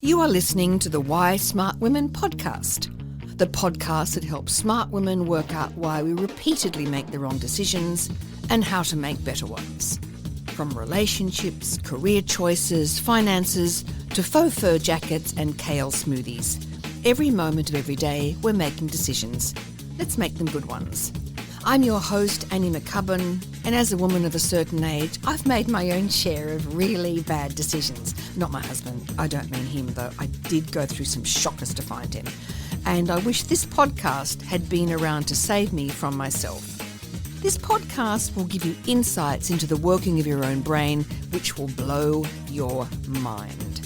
You are listening to the Why Smart Women podcast, the podcast that helps smart women work out why we repeatedly make the wrong decisions and how to make better ones. From relationships, career choices, finances, to faux fur jackets and kale smoothies. Every moment of every day, we're making decisions. Let's make them good ones. I'm your host, Annie McCubbin, and as a woman of a certain age, I've made my own share of really bad decisions. Not my husband. I don't mean him, though. I did go through some shockers to find him. And I wish this podcast had been around to save me from myself. This podcast will give you insights into the working of your own brain, which will blow your mind.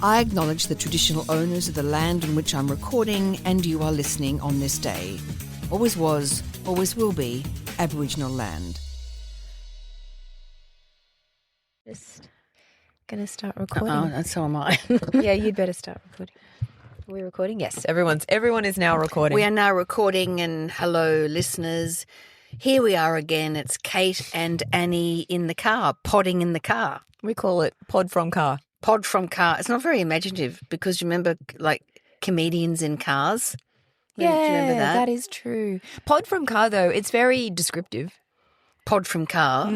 I acknowledge the traditional owners of the land on which I'm recording and you are listening on this day. Always was, always will be, Aboriginal land. Just going to start recording. Oh, so am I. Yeah, you'd better start recording. Are we recording? Yes, everyone is now recording. We are now recording, and hello, listeners. Here we are again. It's Kate and Annie in the car, podding in the car. We call it pod from car. Pod from car. It's not very imaginative because you remember, like, comedians in cars? Yeah, do you remember that? that is true. Pod from car, though, it's very descriptive. Pod from car.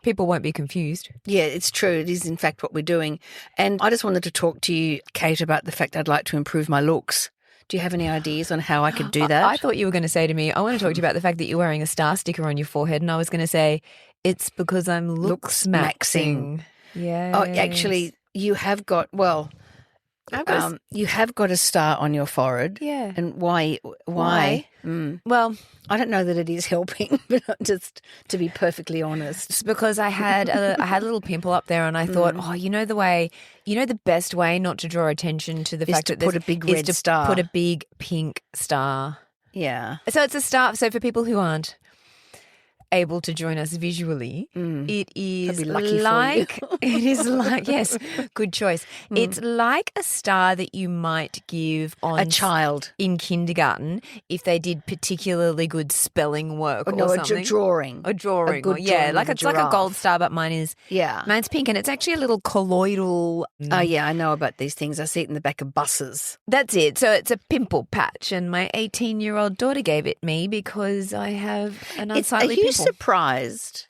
People won't be confused. Yeah, it's true. It is, in fact, what we're doing. And I just wanted to talk to you, Kate, about the fact I'd like to improve my looks. Do you have any ideas on how I could do that? I thought you were going to say to me, I want to talk to you about the fact that you're wearing a star sticker on your forehead, and I was going to say, it's because I'm looks maxing. Yeah. Oh, actually, you have got, you have got a star on your forehead. Yeah. And why? Well, I don't know that it is helping, but just to be perfectly honest. it's because I had a little pimple up there, and I thought, the best way not to draw attention to the Is fact to that put a big is red to star. put a big pink star. Yeah. So it's a star. So for people who aren't able to join us visually, it is I'd be lucky for you. like it is like yes, good choice. It's like a star that you might give on A child. in kindergarten if they did particularly good spelling work Or or no, a something. drawing. A drawing. good Yeah, drawing like of a it's like a giraffe. gold star, but mine's Yeah. pink, and it's actually a little colloidal. Oh, yeah, I know about these things. I see it in the back of buses. That's it. So it's a pimple patch, and my 18-year-old daughter gave it me because I have an Are unsightly you pimple. surprised,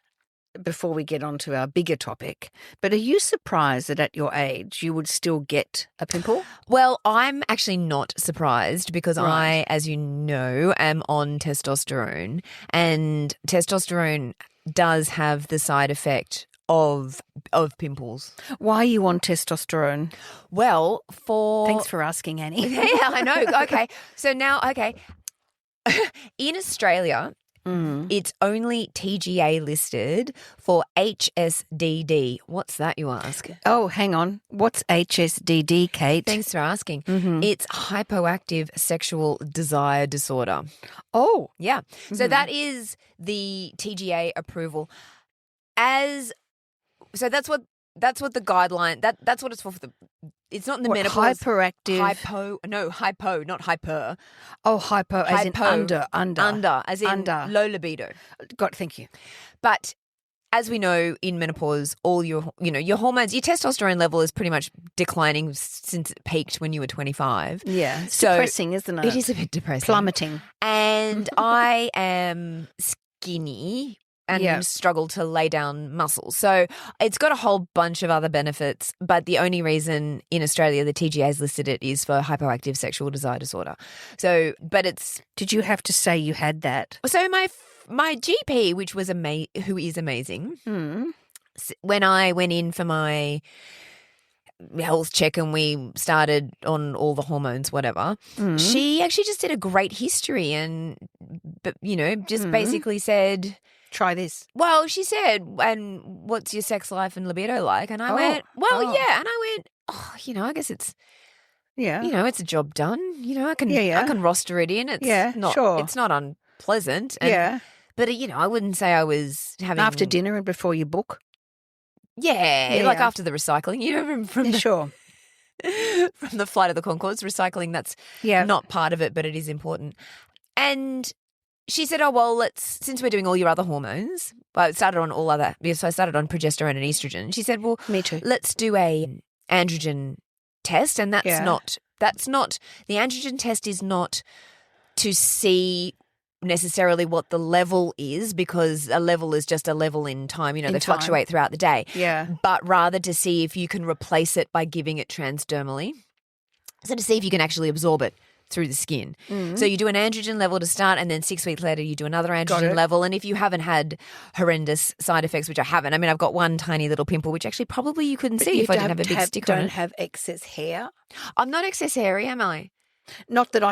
before we get on to our bigger topic, but are you surprised that at your age you would still get a pimple? Well, I'm actually not surprised because Right. I, as you know, am on testosterone, and testosterone does have the side effect of pimples. Why are you on testosterone? Well, Thanks for asking, Annie. Yeah, I know. Okay. So now, in Australia, it's only TGA listed for HSDD. What's that, you ask? Oh, hang on. What's HSDD, Kate? Thanks for asking. It's hypoactive sexual desire disorder. Oh, Yeah. So that is the TGA approval. So that's what the guideline, that's what it's for the, it's not in the what, menopause. hyperactive? Hypo, not hyper. Oh, hypo, as in Hypo. under. Under, as in Under. low libido. Thank you. But as we know, in menopause, all your hormones, your testosterone level is pretty much declining since it peaked when you were 25. Yeah, it's So depressing, isn't it? It is a bit depressing. Plummeting. And I am skinny and Yeah. struggle to lay down muscle. So it's got a whole bunch of other benefits, but the only reason in Australia the TGA has listed it is for hypoactive sexual desire disorder. So, but it's Did you have to say you had that? so my GP, which was who is amazing, Hmm. when I went in for my health check and we started on all the hormones, whatever, she actually just did a great history and, just basically said, Try this. well, she said, and what's your sex life and libido like? And I Oh, went, well, oh. yeah. And I went, I guess it's, Yeah. it's a job done. I can, Yeah. I can roster it in. It's Yeah, not, sure. it's not unpleasant. And, Yeah. But, I wouldn't say I was having. After dinner and before you book? Yeah, like Yeah. after the recycling, from Yeah, the, sure. from the Flight of the Conchords, recycling, that's Yeah. not part of it, but it is important. And she said, oh, well, since we're doing all your other hormones, I started on so I started on progesterone and estrogen. She said, well, Me too. let's do a androgen test, and Yeah. that's not the androgen test is not to see necessarily what the level is, because a level is just a level in time, they time. fluctuate throughout the day. Yeah. But rather to see if you can replace it by giving it transdermally. So to see if you can actually absorb it through the skin. So you do an androgen level to start, and then 6 weeks later you do another androgen it. level. And if you haven't had horrendous side effects, which I haven't, I mean, I've got one tiny little pimple, which actually probably you couldn't see if I didn't have a big sticker on Don't it. have excess hair. I'm not excess hairy, am I? Not that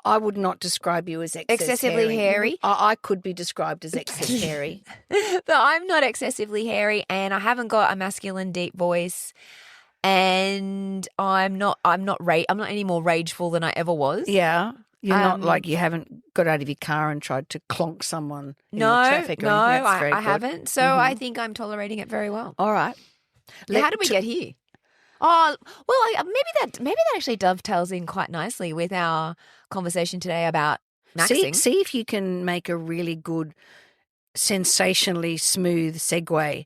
I would not describe you as Excessively hairy? I could be described as excess hairy. But I'm not excessively hairy, and I haven't got a masculine deep voice, and I'm not any more rageful than I ever was. Yeah. You're not like you haven't got out of your car and tried to clonk someone in the No, traffic. no, or anything. That's very I good. haven't. So I think I'm tolerating it very well. All right. How did we get here? Oh, well, maybe that actually dovetails in quite nicely with our conversation today about maxing. See if you can make a really good, sensationally smooth segue.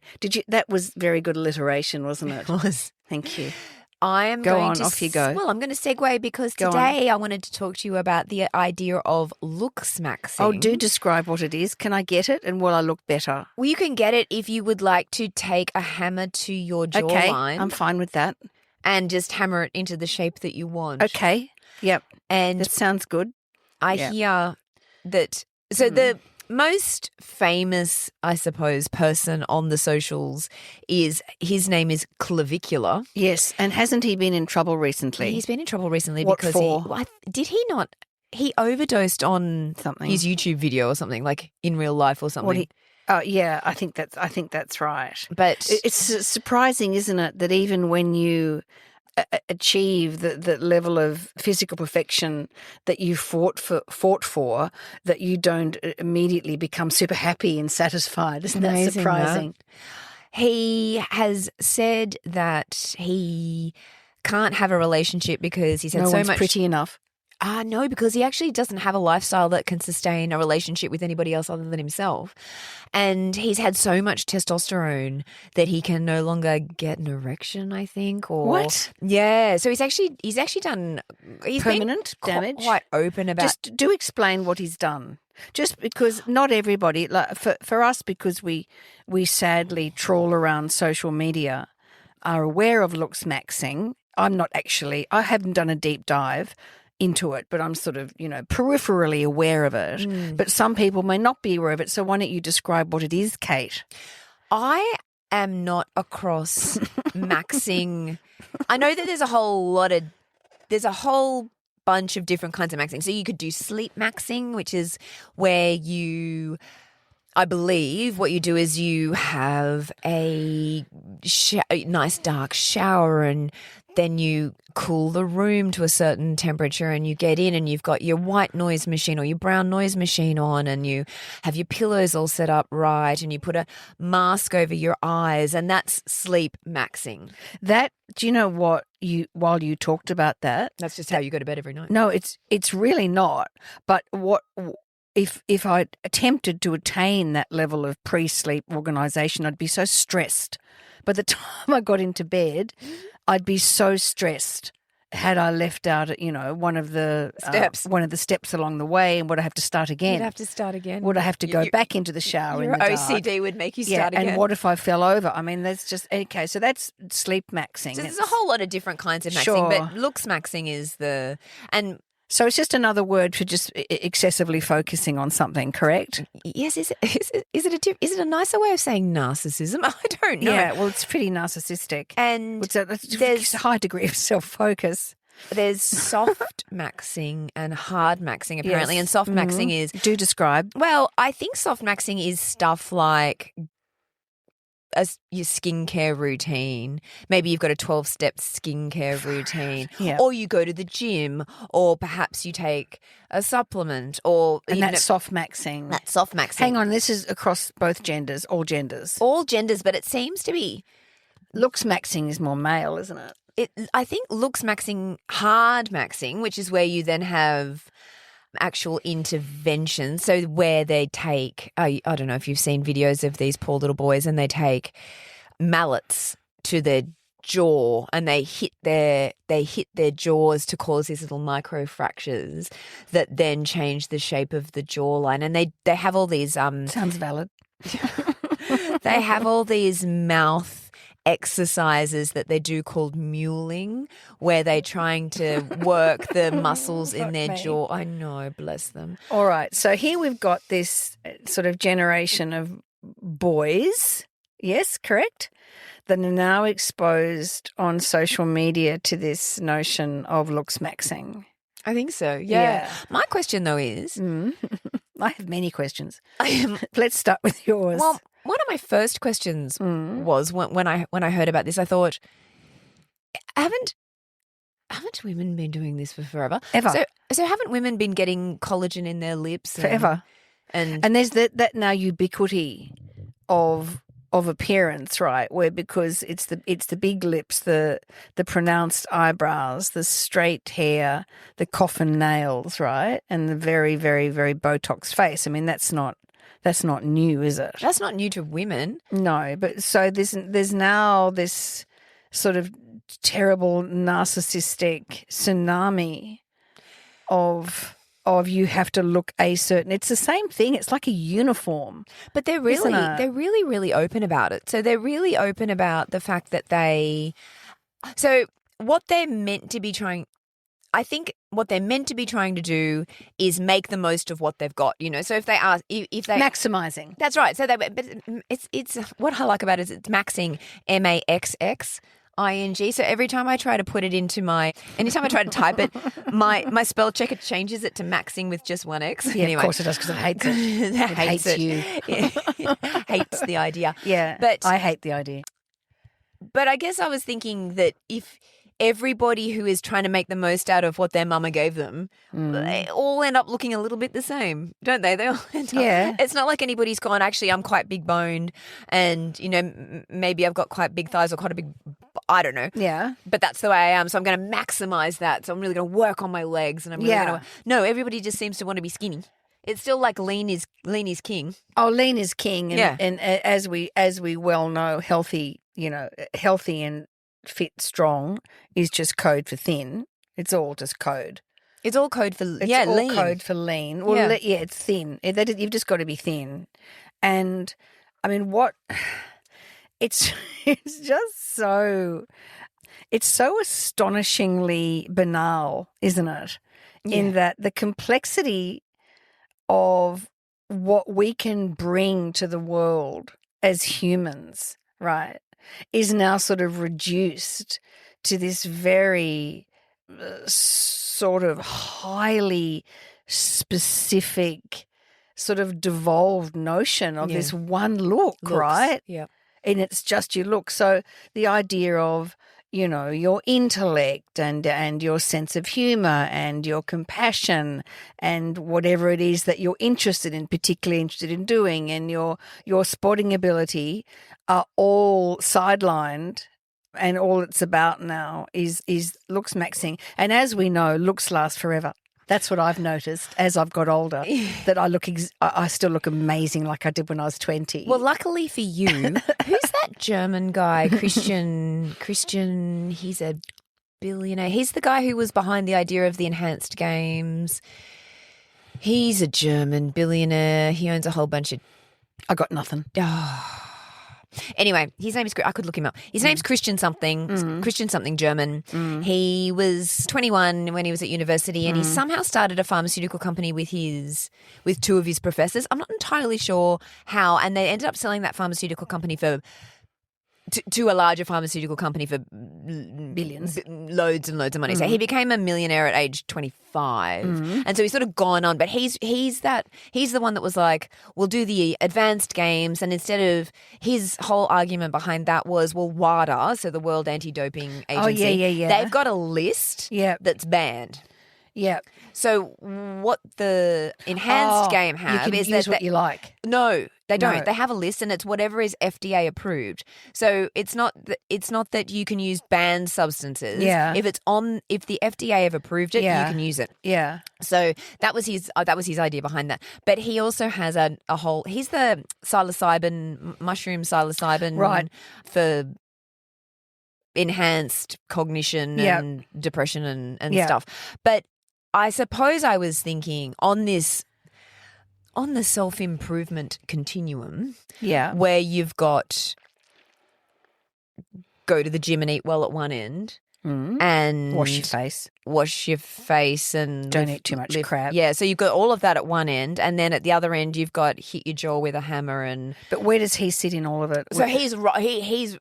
That was very good alliteration, wasn't it? It was. Thank you. I am Go going on, to off you go. Well, I'm going to segue because Go on. today I wanted to talk to you about the idea of looks maxing. Oh, do describe what it is. Can I get it, and will I look better? Well, you can get it if you would like to take a hammer to your jawline. Okay, I'm fine with that. And just hammer it into the shape that you want. Okay, yep, And that sounds good. I Yeah. hear that. So the most famous, I suppose, person on the socials his name is Clavicular. Yes, and hasn't he been in trouble recently? He's been in trouble recently What because for? did he not? He overdosed on Something. his YouTube video or something, like in real life or something. Yeah, I think that's right. But It's surprising, isn't it, that even when you achieve the level of physical perfection that you fought for, that you don't immediately become super happy and satisfied. Isn't that Amazing, surprising? he has said that he can't have a relationship because he's had No so one's much. pretty enough. No, because he actually doesn't have a lifestyle that can sustain a relationship with anybody else other than himself. And he's had so much testosterone that he can no longer get an erection, I think. Or What? Yeah. So he's actually done Permanent been damage? quite open about. Just do explain what he's done. Just because not everybody, like for us, because we sadly trawl around social media, are aware of looks maxing. I haven't done a deep dive into it, but I'm sort of, peripherally aware of it. But some people may not be aware of it. So why don't you describe what it is, Kate? I am not across maxing. I know that there's a whole bunch of different kinds of maxing. So you could do sleep maxing, which is where I believe what you do is you have a nice dark shower, and then you cool the room to a certain temperature, and you get in and you've got your white noise machine or your brown noise machine on, and you have your pillows all set up right, and you put a mask over your eyes, and that's sleep maxing. Do you know what while you talked about that? That's just how you go to bed every night. No, it's really not. But if I attempted to attain that level of pre-sleep organisation, I'd be so stressed. By the time I got into bed, I'd be so stressed. Had I left out, one of the steps along the way, and would I have to start again? You'd have to start again. Would I have to go back into the shower in Your the dark? OCD would make you start again. And what if I fell over? I mean, that's just okay. So that's sleep maxing. So there's a whole lot of different kinds of maxing, Sure. but looks maxing is So it's just another word for just excessively focusing on something, correct? yes, is it a nicer way of saying narcissism? I don't know. Yeah, well, it's pretty narcissistic. And There's a high degree of self-focus. there's soft maxing and hard maxing apparently, Yes. and soft maxing is Do describe. well, I think soft maxing is stuff like your skincare routine. Maybe you've got a 12-step skincare routine, Yeah. or you go to the gym, or perhaps you take a supplement, or And even that's soft maxing. that's soft maxing. Hang on, this is across both genders, all genders. all genders, but it seems to be. Looks maxing is more male, isn't it? I think looks maxing, hard maxing, which is where you then have actual intervention. So where they take, I don't know if you've seen videos of these poor little boys, and they take mallets to their jaw and they hit their jaws to cause these little micro fractures that then change the shape of the jawline. And they have all these Sounds valid. they have all these mouth exercises that they do called muling, where they're trying to work the muscles in their jaw. I know, bless them. All right. So here we've got this sort of generation of boys, yes, correct, that are now exposed on social media to this notion of looks maxing. I think so, yeah. My question, though, is... I have many questions. Let's start with yours. Well, one of my first questions was when I heard about this, I thought, haven't women been doing this for forever? Ever. So haven't women been getting collagen in their lips? Forever. And there's that now ubiquity of appearance, right? Where because it's the big lips, the pronounced eyebrows, the straight hair, the coffin nails, right? And the very, very, very Botox face. I mean, that's not new, is it? That's not new to women. No, but so there's now this sort of terrible narcissistic tsunami of you have to look a certain. It's the same thing. It's like a uniform. But they're really open about it. So they're really open about the fact that so what they're meant to be trying. I think what they're meant to be trying to do is make the most of what they've got, So if they are, if they maximizing, that's right. So but it's what I like about it is it's maxing, MAXXING. So every time I try to put it into anytime I try to type it, my spell checker changes it to maxing with just one X. Yeah, anyway. Of course it does because it hates it. It hates you. Yeah. Hates the idea. Yeah, but I hate the idea. But I guess I was thinking that if everybody who is trying to make the most out of what their mama gave them, they all end up looking a little bit the same, don't they? They all end up, yeah. It's not like anybody's gone, actually, I'm quite big boned and, maybe I've got quite big thighs or quite a big, I don't know. Yeah. But that's the way I am. So I'm going to maximize that. So I'm really going to work on my legs and I'm really going to. No, everybody just seems to want to be skinny. It's still like lean is king. Oh, lean is king. And as we well know, healthy and fit, strong is just code for thin. It's all just code. It's all code for lean. Code for lean. Well, it's thin. You've just got to be thin. And I mean, it's just so astonishingly banal, isn't it? Yeah. In that the complexity of what we can bring to the world as humans, right, is now sort of reduced to this very sort of highly specific, sort of devolved notion of this one look, right? Yeah. And it's just your look. So the idea of, your intellect and your sense of humor and your compassion and whatever it is that you're particularly interested in doing, and your sporting ability are all sidelined, and all it's about now is looks maxing. And as we know, looks last forever. That's what I've noticed as I've got older, that I still look amazing like I did when I was 20. Well, luckily for you, who's that German guy, Christian, he's a billionaire. He's the guy who was behind the idea of the enhanced games. He's a German billionaire. He owns a whole bunch of... I got nothing. Anyway, his name is, I could look him up. His name's Christian something, Christian something German. He was 21 when he was at university and he somehow started a pharmaceutical company with two of his professors. I'm not entirely sure how, and they ended up selling that pharmaceutical company to a larger pharmaceutical company for billions, loads and loads of money. So he became a millionaire at age 25, and so he's sort of gone on. But he's the one that was like, we'll do the advanced games, and instead of his whole argument behind that was, well, WADA, so the World Anti-Doping Agency, they've got a list that's banned. Yeah. So what the enhanced game have is use what you like. No, they don't. No. They have a list, and it's whatever is FDA approved. So it's not that you can use banned substances. Yeah. If the FDA have approved it, you can use it. Yeah. So that was his idea behind that. But he also has a whole. He's the mushroom psilocybin, right, for enhanced cognition Yeah. and depression and Yeah. stuff. But I suppose I was thinking on the self-improvement continuum Yeah. where you've got go to the gym and eat well at one end and Wash your face. and Don't eat too much crap. Yeah, so you've got all of that at one end, and then at the other end you've got hit your jaw with a hammer. And But where does he sit in all of it? so he's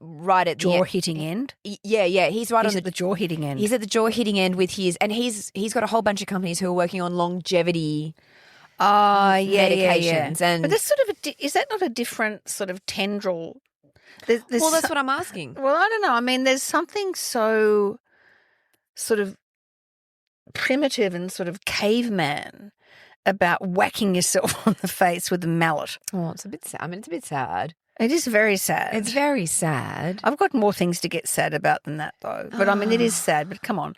right at the jaw end. hitting end? Yeah, he's right He's on at the jaw hitting end. He's at the jaw hitting end with his, and he's got a whole bunch of companies who are working on longevity. Medications and- but that's sort of is that not a different sort of tendril? There's Well, that's what I'm asking. Well, I don't know. I mean, there's something so sort of primitive and sort of caveman about whacking yourself on the face with a mallet. Oh, it's a bit sad. I mean, it's a bit sad. It is very sad. It's very sad. I've got more things to get sad about than that, though. But I mean, it is sad. But come on.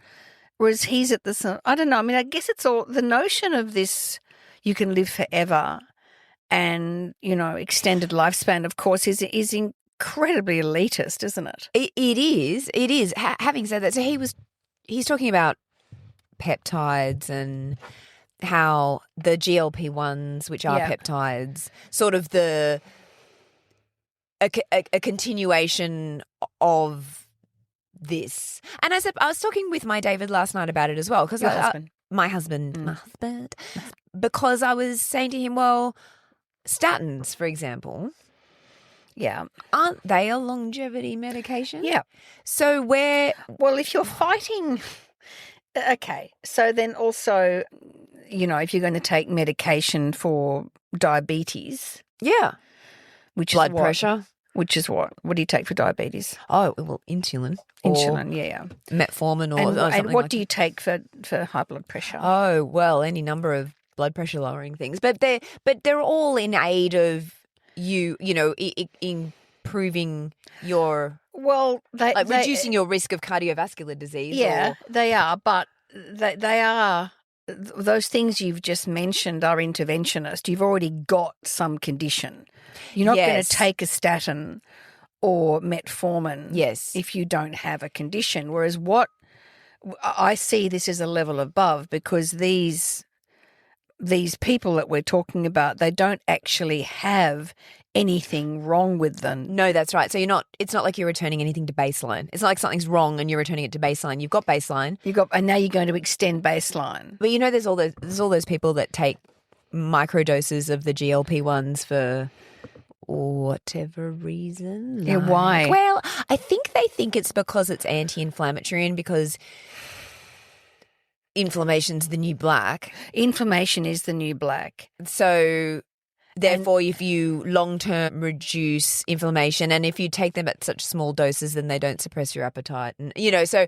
Whereas he's at the, I don't know. I mean, I guess it's all the notion of this. You can live forever, and extended lifespan. Of course, is incredibly elitist, isn't it? It is. It is. Having said that, so he's talking about peptides and how the GLP-1s, which are peptides, sort of a continuation of this. And I was talking with my David last night about it as well, because my husband, because I was saying to him, well, statins, for example. Yeah. Aren't they a longevity medication? Yeah. So well, if you're fighting, okay. So then also, if you're going to take medication for diabetes. Yeah. Which blood is what? pressure. Which is what? What do you take for diabetes? Oh, well, insulin. Insulin, yeah. Metformin or and something what like do you take for high blood pressure? Oh, well, any number of blood pressure lowering things. But they're all in aid of improving your reducing your risk of cardiovascular disease. Yeah, they are, but they are those things you've just mentioned are interventionist. You've already got some condition. You're not going to take a statin or metformin if you don't have a condition. Whereas what I see this as a level above, because these people that we're talking about, they don't actually have anything wrong with them. No, that's right. So it's not like you're returning anything to baseline. It's not like something's wrong and you're returning it to baseline. You've got baseline. And now you're going to extend baseline. But there's all those people that take microdoses of the GLP-1s for whatever reason. Yeah, why? Well, I think they think it's because it's anti-inflammatory and because inflammation's the new black. Inflammation is the new black. So therefore, if you long-term reduce inflammation and if you take them at such small doses, then they don't suppress your appetite. And, so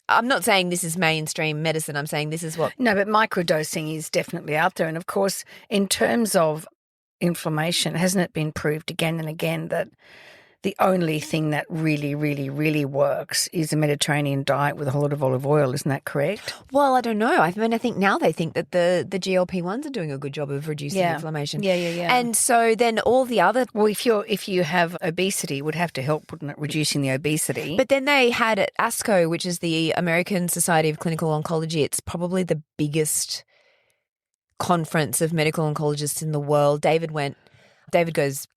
I'm not saying this is mainstream medicine. I'm saying this is what... No, but microdosing is definitely out there. And, of course, in terms of inflammation, hasn't it been proved again and again that the only thing that really, really, really works is a Mediterranean diet with a whole lot of olive oil? Isn't that correct? Well, I don't know. I mean, I think now they think that the GLP-1s are doing a good job of reducing inflammation. Yeah. And so then all the other... Well, if you have obesity, it would have to help, wouldn't it, reducing the obesity? But then they had at ASCO, which is the American Society of Clinical Oncology, it's probably the biggest conference of medical oncologists in the world. David goes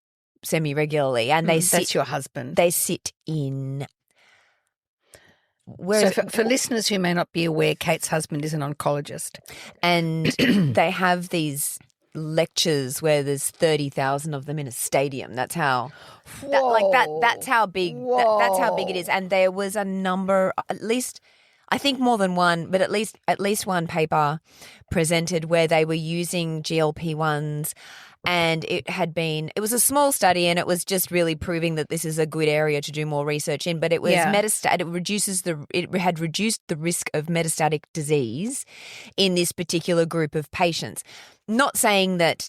semi-regularly, and that's your husband. They sit in. For listeners who may not be aware, Kate's husband is an oncologist, and they have these lectures where there's 30,000 of them in a stadium. That's how. That's how big. That's how big it is. And there was a number, at least. I think more than one, but at least one paper presented where they were using GLP-1s, and it was a small study, and it was just really proving that this is a good area to do more research in. But it was it had reduced the risk of metastatic disease in this particular group of patients. Not saying that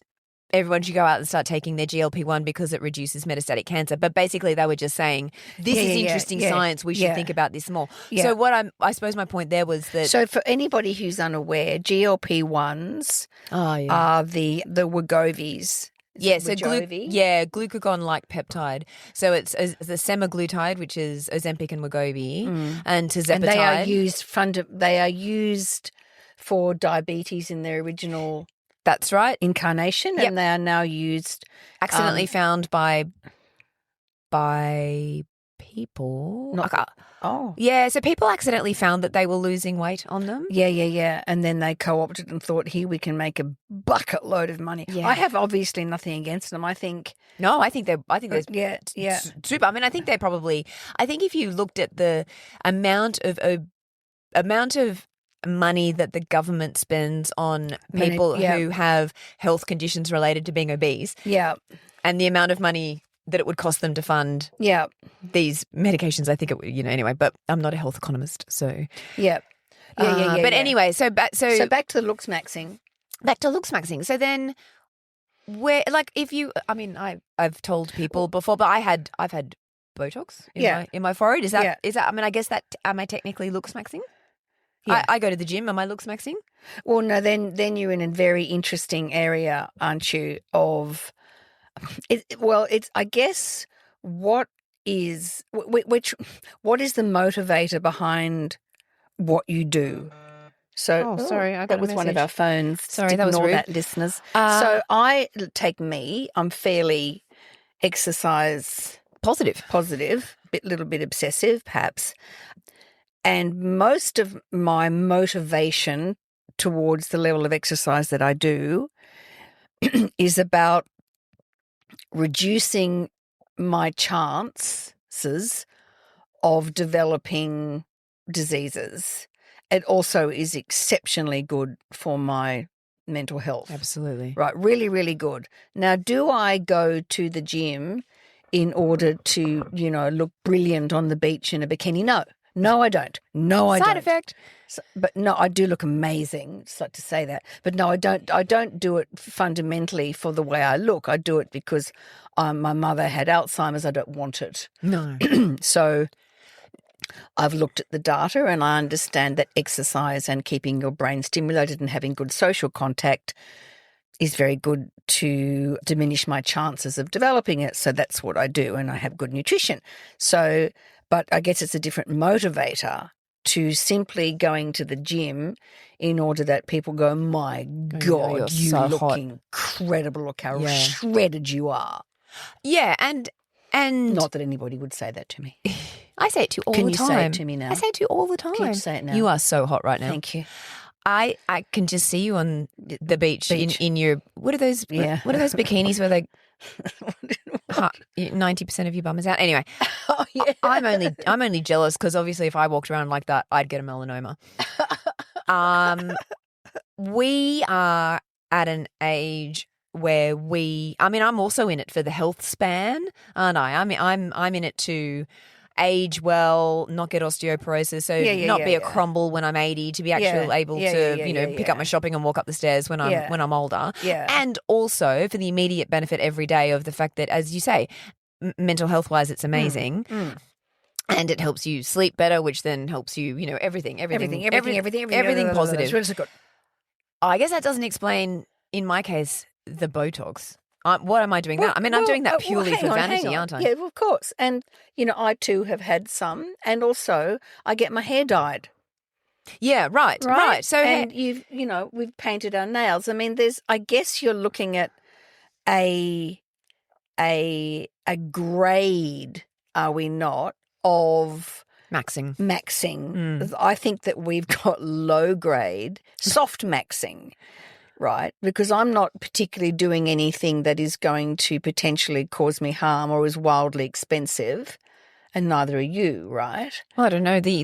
everyone should go out and start taking their GLP-1 because it reduces metastatic cancer. But basically they were just saying, this is interesting science. We should think about this more. Yeah. So I suppose my point there was that... So for anybody who's unaware, GLP-1s are the Wegovy's Yeah, so Wegovy. glucagon-like peptide. So it's the semaglutide, which is Ozempic and Wegovy, and tirzepatide. And they are used for diabetes in their original That's right. incarnation, Yep. and they are now used Accidentally found by people. Yeah, so people accidentally found that they were losing weight on them. Yeah. And then they co-opted and thought, here we can make a bucket load of money. Yeah. I have obviously nothing against them. I think No, I think they're yeah. super. I mean, I think if you looked at the amount of money that the government spends on people who have health conditions related to being obese, Yeah. and the amount of money that it would cost them to fund Yeah. these medications, I think it would, anyway, but I'm not a health economist, so. Yeah. But anyway, so back So back to the looks maxing. back to looks maxing. So then where, like, if you, I mean, I've told people before, but I've had Botox in my forehead. Is that, I mean, I guess that, am I technically looks maxing? Yeah. I go to the gym. Am I looks maxing? Well, no, then you're in a very interesting area, aren't you, of it's I guess what is the motivator behind what you do? So, sorry, I got that a was one of message. our phones. Sorry, that was Ignore rude. that, listeners. So I'm fairly exercise Positive. little bit obsessive, perhaps. And most of my motivation towards the level of exercise that I do is about reducing my chances of developing diseases. It also is exceptionally good for my mental health. Absolutely. Right, really, really good. Now, do I go to the gym in order to, look brilliant on the beach in a bikini? No, I don't. Side effect. But no, I do look amazing. Just like to say that. But no, I don't. I don't do it fundamentally for the way I look. I do it because my mother had Alzheimer's. I don't want it. No. So I've looked at the data and I understand that exercise and keeping your brain stimulated and having good social contact is very good to diminish my chances of developing it. So that's what I do, and I have good nutrition. So, but I guess it's a different motivator to simply going to the gym in order that people go, my God, you're you so look hot. incredible. Look how Yeah. shredded you are. Yeah, and Not that anybody would say that to me. I say it to you all Can the you time. say it to me now? I say it to you all the time. Can you say it now? You are so hot right now. Thank you. I can just see you on the beach. In your what are those bikinis where they 90% of your bum is out. Anyway, Oh, yeah. I'm only jealous because obviously if I walked around like that, I'd get a melanoma. We are at an age where I'm also in it for the health span, aren't I? I mean, I'm in it to age well, not get osteoporosis, so not be a crumble when I'm 80, to be actually able to pick up my shopping and walk up the stairs when I'm older. Yeah. And also for the immediate benefit every day of the fact that, as you say, mental health wise, it's amazing. And it helps you sleep better, which then helps you, everything positive. It's really good. I guess that doesn't explain, in my case, the Botox. What am I doing that? I mean, I'm doing that purely for vanity, aren't I? Yeah, well, of course. And, I too have had some. And also, I get my hair dyed. Yeah, right. So, and we've painted our nails. I mean, I guess you're looking at a grade, are we not, of maxing. I think that we've got low grade, soft maxing, right? Because I'm not particularly doing anything that is going to potentially cause me harm or is wildly expensive, and neither are you, right? Well, I don't know. The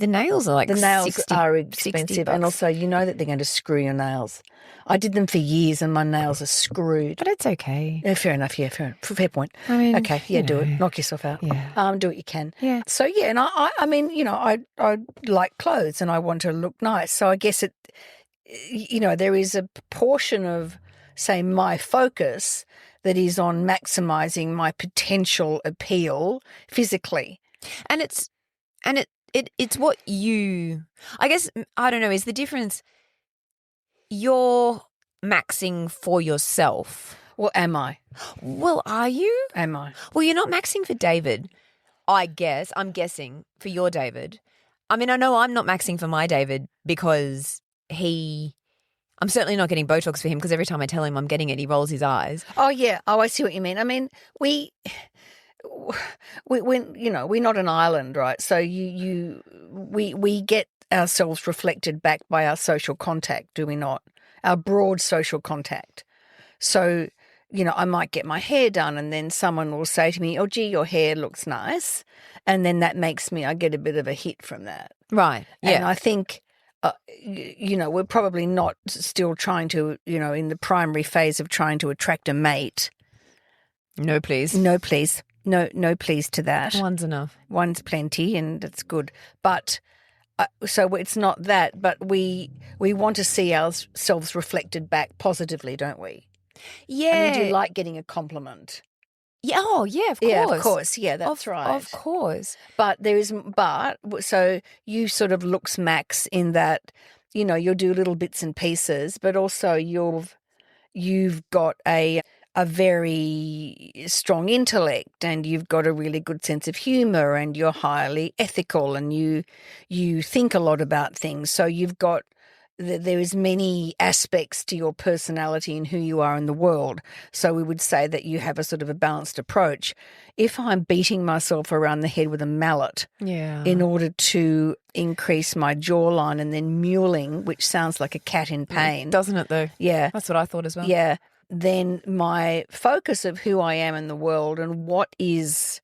nails are like the nails 60, are 60 expensive, bucks. and also that they're going to screw your nails. I did them for years, and my nails are screwed. But it's okay. Yeah, fair enough. Yeah, fair point. I mean, okay, yeah, do it. Knock yourself out. Yeah. Do what you can. Yeah. So yeah, and I mean, I like clothes, and I want to look nice. So I guess there is a portion of, say, my focus that is on maximising my potential appeal physically. And it's what you, I guess, I don't know, is the difference you're maxing for yourself. Well, am I? Well, are you? Am I? Well, you're not maxing for David, I guess. I'm guessing for your David. I mean, I know I'm not maxing for my David because I'm certainly not getting Botox for him because every time I tell him I'm getting it, he rolls his eyes. Oh, yeah. Oh, I see what you mean. I mean, we're not an island, right? So we get ourselves reflected back by our social contact, do we not? Our broad social contact. So, I might get my hair done and then someone will say to me, oh, gee, your hair looks nice. And then that makes I get a bit of a hit from that. Right. Yeah. And I think, we're probably not still trying to, in the primary phase of trying to attract a mate. No, please. No, please. No, please to that. One's enough. One's plenty and that's good. But so it's not that, but we want to see ourselves reflected back positively, don't we? Yeah. I mean, do you like getting a compliment? Yeah. Oh, yeah, of course. Yeah, of course. Yeah, that's right. Of course. But so you sort of looks max in that, you'll do little bits and pieces, but also you've got a very strong intellect and you've got a really good sense of humor and you're highly ethical and you think a lot about things. So you've got there is many aspects to your personality and who you are in the world. So we would say that you have a sort of a balanced approach. If I'm beating myself around the head with a mallet in order to increase my jawline and then mewling, which sounds like a cat in pain. Doesn't it though? Yeah. That's what I thought as well. Yeah. Then my focus of who I am in the world and what is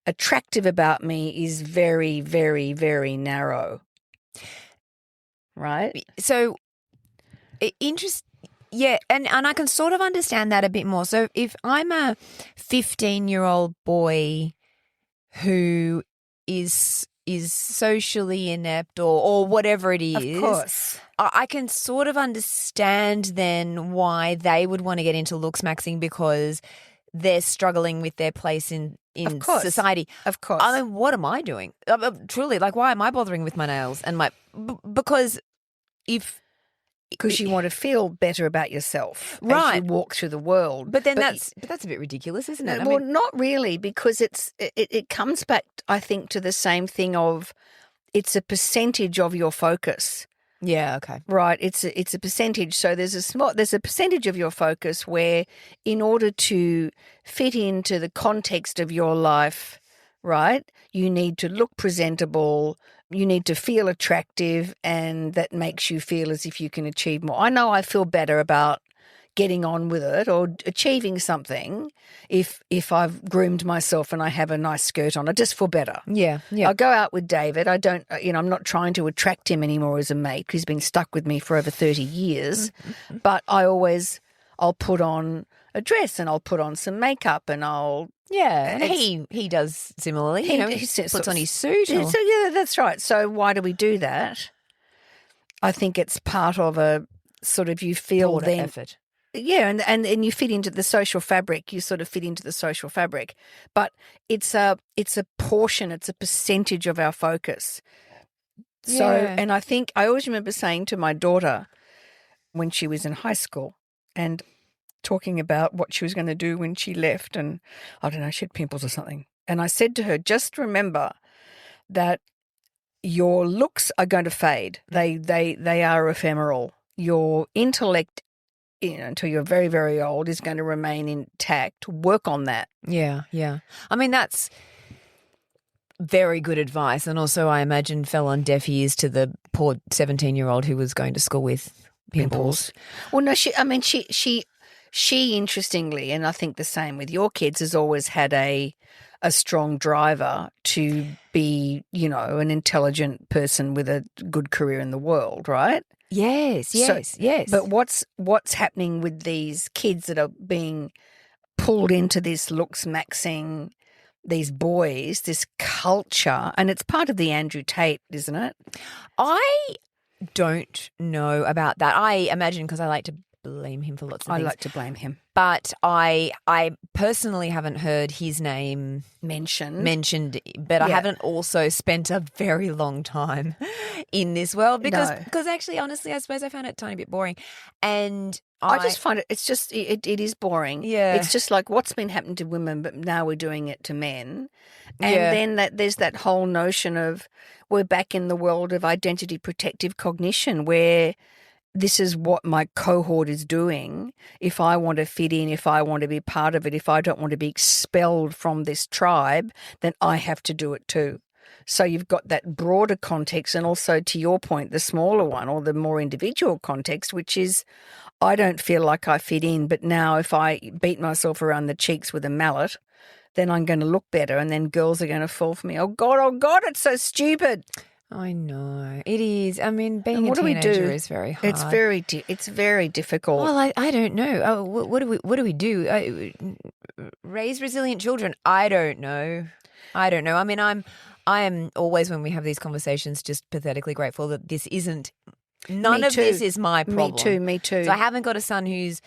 attractive about me is very, very, very narrow. Right? So, yeah, and I can sort of understand that a bit more. So if I'm a 15-year-old boy who is socially inept or whatever it is. Of course. I can sort of understand then why they would want to get into looks maxing because they're struggling with their place in society. Of course. I mean, what am I doing? Truly, like, why am I bothering with my nails and my because you want to feel better about yourself right. as you walk through the world. But that's a bit ridiculous, isn't it? Well, not really, because it comes back, I think, to the same thing of it's a percentage of your focus. Yeah, okay. Right, it's a percentage. So there's a percentage of your focus where in order to fit into the context of your life, right, you need to look presentable, you need to feel attractive, and that makes you feel as if you can achieve more. I know I feel better about getting on with it or achieving something if I've groomed myself and I have a nice skirt on. I just feel better. Yeah. I go out with David. I don't, I'm not trying to attract him anymore as a mate because he's been stuck with me for over 30 years. Mm-hmm. But I'll put on a dress and I'll put on some makeup and I'll. Yeah, and he does similarly. He puts on his suit. So yeah, that's right. So why do we do that? I think it's part of a sort of you feel then effort. Yeah, and you fit into the social fabric. You sort of fit into the social fabric, but it's a portion. It's a percentage of our focus. So, and I think I always remember saying to my daughter when she was in high school and talking about what she was going to do when she left, and I don't know, she had pimples or something. And I said to her, just remember that your looks are going to fade. They are ephemeral. Your intellect, until you're very, very old, is going to remain intact. Work on that. Yeah. I mean, that's very good advice, and also I imagine fell on deaf ears to the poor 17-year-old who was going to school with pimples. Well, no, she interestingly, and I think the same with your kids, has always had a strong driver to be, an intelligent person with a good career in the world, right? Yes. But what's happening with these kids that are being pulled into this looks maxing, these boys, this culture, and it's part of the Andrew Tate, isn't it? I don't know about that. I imagine because I like to blame him for lots of I things. like to blame him. But I personally haven't heard his name mentioned, but I Yeah. haven't also spent a very long time in this world because actually, honestly, I suppose I found it a tiny bit boring. And I just find it's just it is boring. Yeah. It's just like what's been happening to women, but now we're doing it to men. And Yeah. then there's that whole notion of we're back in the world of identity protective cognition where this is what my cohort is doing. If I want to fit in, if I want to be part of it, if I don't want to be expelled from this tribe, then I have to do it too. So you've got that broader context and also, to your point, the smaller one or the more individual context, which is I don't feel like I fit in, but now if I beat myself around the cheeks with a mallet, then I'm going to look better and then girls are going to fall for me. Oh, God, it's so stupid. I know it is. I mean, being And a what do we teenager do? is very hard. It's very difficult. Well, I don't know. Oh, what do we do? Raise resilient children? I don't know. I mean, I am always, when we have these conversations, just pathetically grateful that this isn't. None Me of too. this is my problem. Me too. So I haven't got a son who's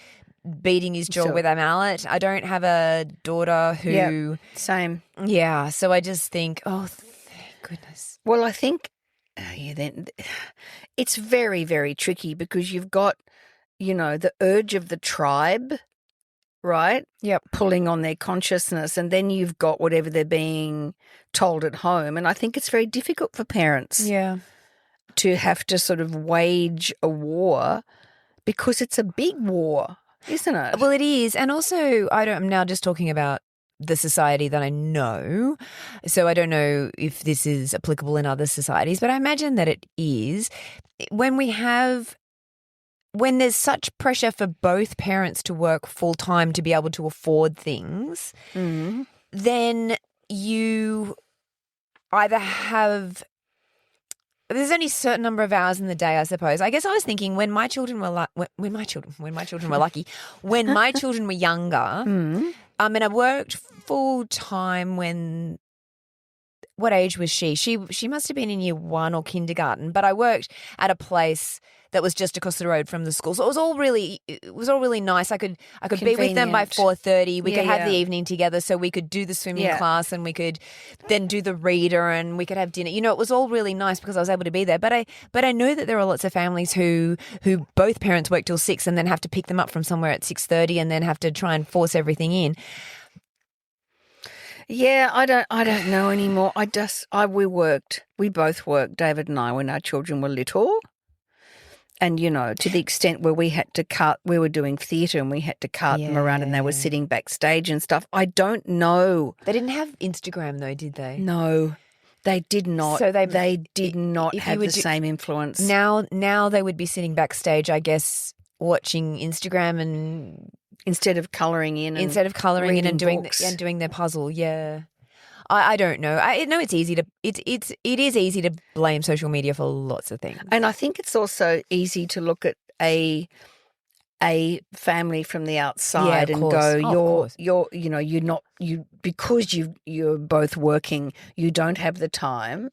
beating his jaw with a mallet. I don't have a daughter who. Yep, same. Yeah. So I just think, oh, thank goodness. Well, I think then it's very, very tricky because you've got, the urge of the tribe, right? Yep. Pulling on their consciousness, and then you've got whatever they're being told at home. And I think it's very difficult for parents to have to sort of wage a war because it's a big war, isn't it? Well, it is. And also, I'm now just talking about the society that I know. So I don't know if this is applicable in other societies, but I imagine that it is. When there's such pressure for both parents to work full time to be able to afford things, then you either have. There's only a certain number of hours in the day, I suppose. I guess I was thinking when my children were when my children were lucky, when my children were younger. I mean, I worked full time when. What age was she? She must have been in year 1 or kindergarten. But I worked at a place that was just across the road from the school, so it was all really nice. I could be with them by 4:30. We could have the evening together, so we could do the swimming class and we could then do the reader and we could have dinner. It was all really nice because I was able to be there. But I know that there are lots of families who both parents work till 6 and then have to pick them up from somewhere at 6:30 and then have to try and force everything in. Yeah, I don't know anymore. We both worked, David and I, when our children were little. And, to the extent where we were doing theatre and we had to cart them around and they were sitting backstage and stuff. I don't know. They didn't have Instagram though, did they? No, they did not. So they did not have the same influence. Now they would be sitting backstage, I guess, watching Instagram and instead of colouring in and doing their puzzle. Yeah. I don't know. I know it is easy to blame social media for lots of things. And I think it's also easy to look at a family from the outside and go, because you're both working, you don't have the time.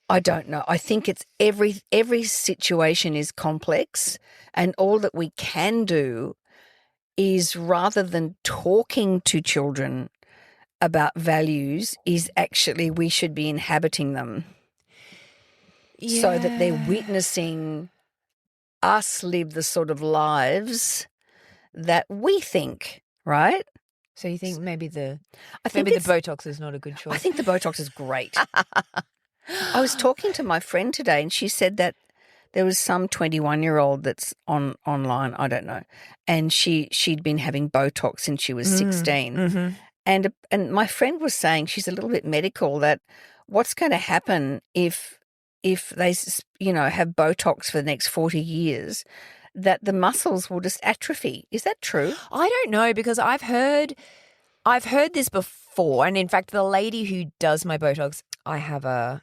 I don't know. I think it's every situation is complex, and all that we can do is, rather than talking to children about values, is actually we should be inhabiting them so that they're witnessing us live the sort of lives that we think, right? So you think maybe the Botox is not a good choice? I think the Botox is great. I was talking to my friend today and she said that there was some 21-year-old that's online, I don't know, and she'd been having Botox since she was 16. Mm-hmm. And my friend was saying, she's a little bit medical, that what's going to happen if they, have Botox for the next 40 years, that the muscles will just atrophy. Is that true? I don't know, because I've heard this before, and in fact, the lady who does my Botox, I have a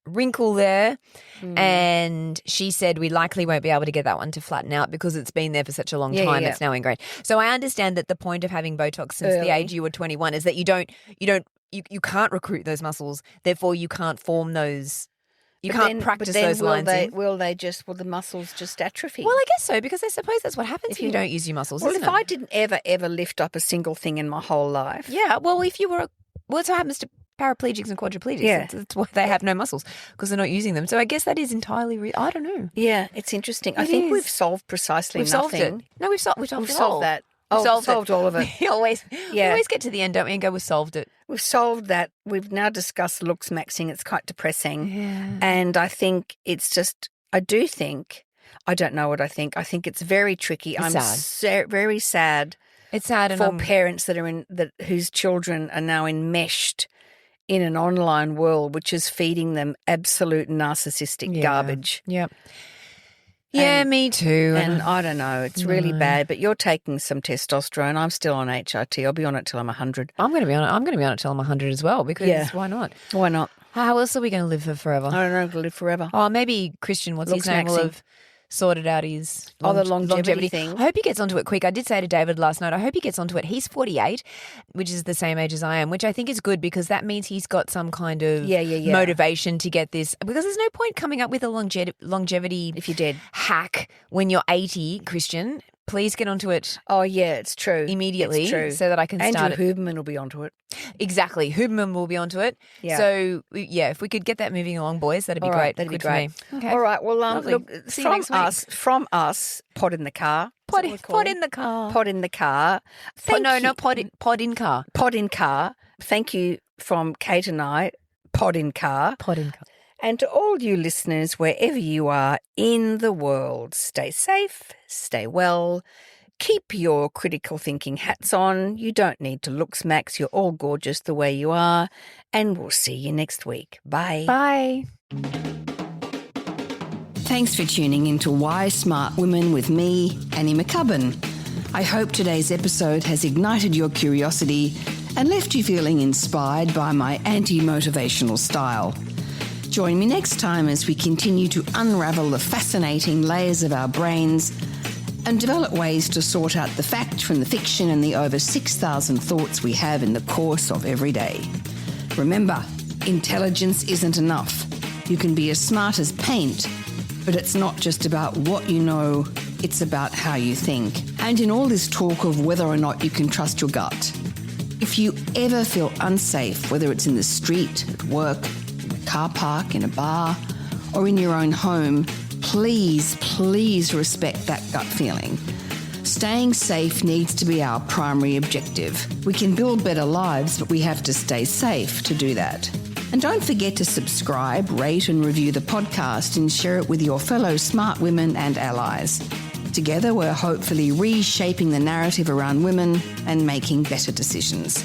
wrinkle there, and she said we likely won't be able to get that one to flatten out because it's been there for such a long time. It's now ingrained. So I understand that the point of having Botox since the age you were 21 is that you can't recruit those muscles, therefore you can't form those You But can't then- practice but then those lines in. Will the muscles just atrophy? Well, I guess so, because I suppose that's what happens if you don't use your muscles, Well, isn't if it? I didn't ever lift up a single thing in my whole life, Yeah, well, if you were, that's what happens to paraplegics and quadriplegics. Yeah. That's why they have no muscles, because they're not using them. So I guess that is entirely, I don't know. yeah, it's interesting. I It think is. we've solved precisely We've solved nothing. it. No, we've solved We've it all. solved that. We've Oh, solved all of it. We always Yeah. get to the end, don't we, and go, we've solved it. We've solved that. We've now discussed looks maxing. It's quite depressing. Yeah. And I think it's just, I don't know what I think. I think it's very tricky. It's I'm sad. very sad It's sad and for parents whose children are now enmeshed in an online world, which is feeding them absolute narcissistic garbage. Yep. Yeah, me too. And I don't know, it's really bad. But you're taking some testosterone. I'm still on HRT. I'll be on it till I'm 100. I'm going to be on it. I'm going to be on it till I'm 100 as well, because Yeah. why not? Why not? How else are we going to live for forever? I don't know. I'll live forever. Oh, maybe Christian, what's Looks his name, will maxing. have sorted out his The longevity thing. I hope he gets onto it quick. I did say to David last night, I hope he gets onto it. He's 48, which is the same age as I am, which I think is good, because that means he's got some kind of Yeah. motivation to get this. Because there's no point coming up with a longevity If you're dead. hack when you're 80, Christian. Please get onto it Oh, yeah, it's true. immediately, It's true. so that I can start it. Andrew Huberman will be onto it. Exactly. Huberman will be onto it. Yeah. So, yeah, if we could get that moving along, boys, that'd be All great. right, that'd be Good for great. me. Okay. All right, well, Lovely. look, See you next week. from us, pod in the car. Pod in the car. Pod in the car. Pod in car. Pod in car. Thank you from Kate and I, pod in car. Pod in car. And to all you listeners, wherever you are in the world, stay safe, stay well, keep your critical thinking hats on. You don't need to looks max. You're all gorgeous the way you are. And we'll see you next week. Bye. Bye. Thanks for tuning into Why Smart Women with me, Annie McCubbin. I hope today's episode has ignited your curiosity and left you feeling inspired by my anti-motivational style. Join me next time as we continue to unravel the fascinating layers of our brains and develop ways to sort out the fact from the fiction and the over 6,000 thoughts we have in the course of every day. Remember, intelligence isn't enough. You can be as smart as paint, but it's not just about what you know, it's about how you think. And in all this talk of whether or not you can trust your gut, if you ever feel unsafe, whether it's in the street, at work, in a car park, in a bar, or in your own home, please respect that gut feeling. Staying safe needs to be our primary objective. We can build better lives, but we have to stay safe to do that. And don't forget to subscribe, rate and review the podcast and share it with your fellow smart women and allies. Together, we're hopefully reshaping the narrative around women and making better decisions.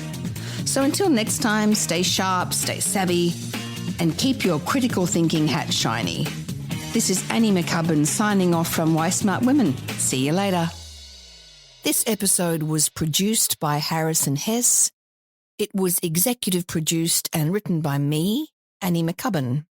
So until next time, stay sharp, stay savvy, and keep your critical thinking hat shiny. This is Annie McCubbin signing off from Why Smart Women. See you later. This episode was produced by Harrison Hess. It was executive produced and written by me, Annie McCubbin.